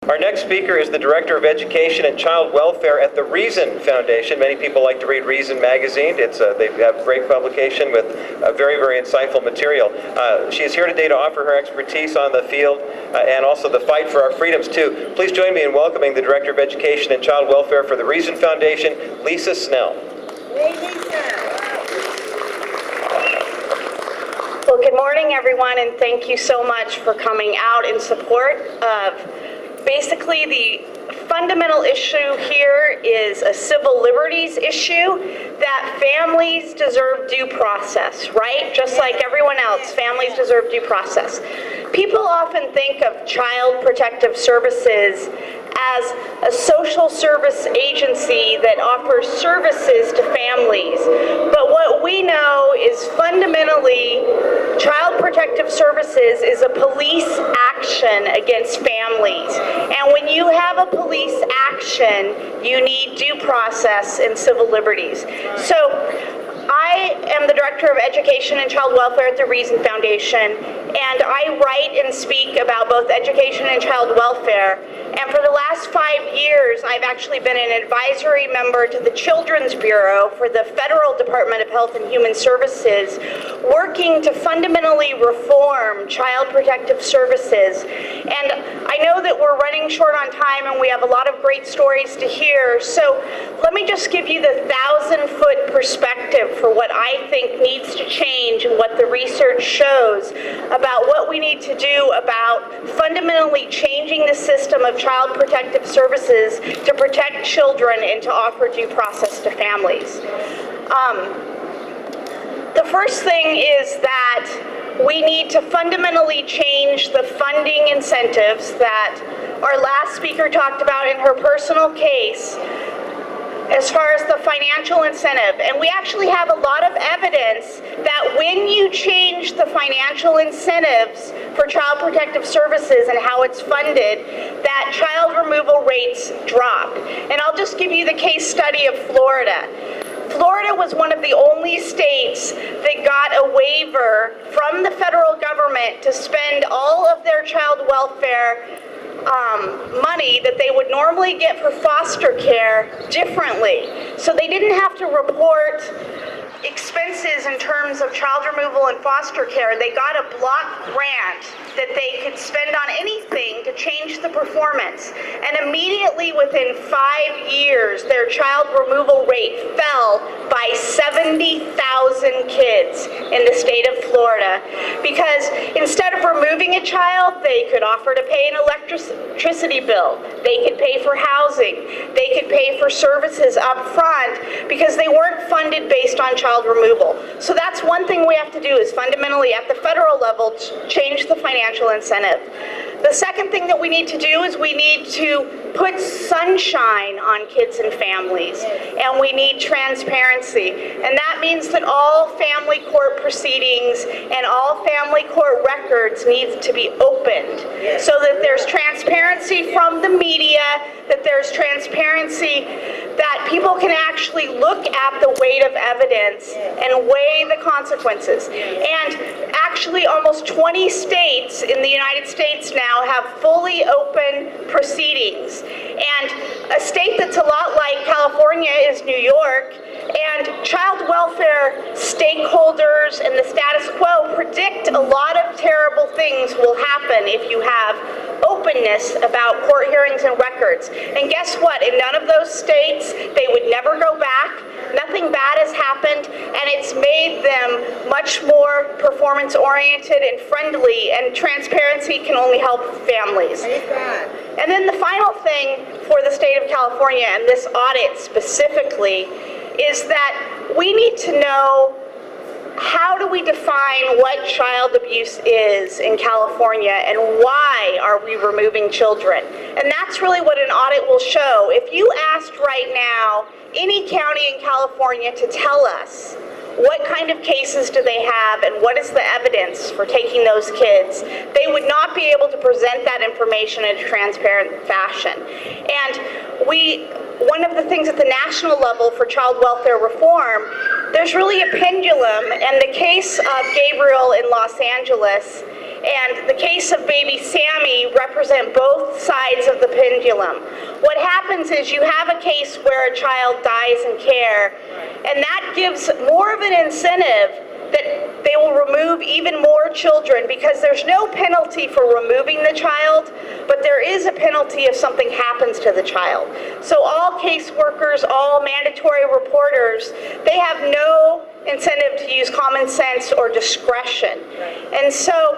Our next speaker is the Director of Education and Child Welfare at the Reason Foundation. Many people like to read Reason magazine. They have great publication with very, very insightful material. She is here today to offer her expertise on the field and also the fight for our freedoms too. Please join me in welcoming the Director of Education and Child Welfare for the Reason Foundation, Lisa Snell. Hey, Lisa. Well, good morning, everyone, and thank you so much for coming out in support of basically the fundamental issue here is a civil liberties issue that families deserve due process, right? Just like everyone else, families deserve due process. People often think of Child Protective Services as a social service agency that offers services to families. But what we know is fundamentally Child Protective Services is a police action against families. And when you have a police action, you need due process and civil liberties. So I am the Director of Education and Child Welfare at the Reason Foundation, and I write and speak about both education and child welfare. And for the last 5 years, I've actually been an advisory member to the Children's Bureau for the Federal Department of Health and Human Services, working to fundamentally reform Child Protective Services. And I know that we're running short on time and we have a lot of great stories to hear, so let me just give you the 1,000-foot perspective for what I think needs to change and what the research shows about what we need to do about fundamentally changing the system of Child Protective Services to protect children and to offer due process to families. The first thing is that we need to fundamentally change the funding incentives that our last speaker talked about in her personal case as far as the financial incentive. And we actually have a lot of evidence that when you change the financial incentives for Child Protective Services and how it's funded, that child removal rates drop. And I'll just give you the case study of Florida. Florida was one of the only states that got a waiver from the federal government to spend all of their child welfare money that they would normally get for foster care differently. So they didn't have to report expenses in terms of child removal and foster care. They got a block grant that they could spend on anything to change the performance. And immediately within 5 years, their child removal rate fell by 70,000 kids in the state of Florida. Because instead of removing a child, they could offer to pay an electricity bill. They could pay for housing. They could pay for services up front because they weren't funded based on child removal. So that's one thing we have to do is fundamentally at the federal level change the financial incentive. The second thing that we need to do is we need to put sunshine on kids and families, and we need transparency. And that means that all family court proceedings and all family court records need to be opened so that there's transparency from the media, that there's transparency that people can actually look at the weight of evidence and weigh the consequences. And actually almost 20 states in the United States now have fully open proceedings. And a state that's a lot like California is New York. And child welfare stakeholders and the status quo predict a lot of terrible things will happen if you have openness about court hearings and records. And guess what? In none of those states, they would never go back. Nothing bad has happened, and it's made them much more performance-oriented and friendly, and transparency can only help families. And then the final thing for the state of California, and this audit specifically, is that we need to know how do we define what child abuse is in California and why are we removing children? And that's really what an audit will show. If you asked right now any county in California to tell us what kind of cases do they have and what is the evidence for taking those kids, they would not be able to present that information in a transparent fashion. And one of the things at the national level for child welfare reform, there's really a pendulum, and the case of Gabriel in Los Angeles and the case of baby Sammy represent both sides of the pendulum. What happens is you have a case where a child dies in care, and that gives more of an incentive that they will remove even more children, because there's no penalty for removing the child, but there is a penalty if something happens to the child. So all caseworkers, all mandatory reporters, they have no incentive to use common sense or discretion. And so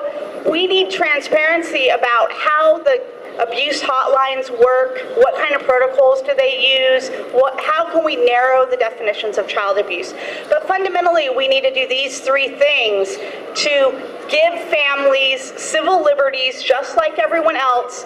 we need transparency about how the abuse hotlines work, what kind of protocols do they use, how can we narrow the definitions of child abuse. But fundamentally, we need to do these three things to give families civil liberties just like everyone else.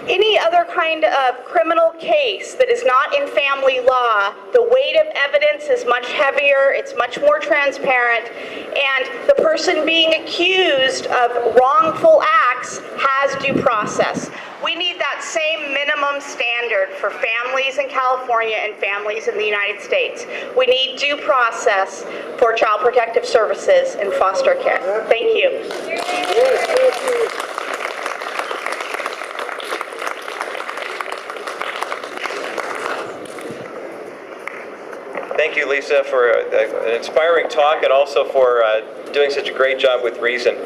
Any other kind of criminal case that is not in family law, the weight of evidence is much heavier, it's much more transparent, and the person being accused of wrongful acts has due process. We need that same minimum standard for families in California and families in the United States. We need due process for child protective services and foster care. Thank you. Thank you, Lisa, for an inspiring talk and also for doing such a great job with reason.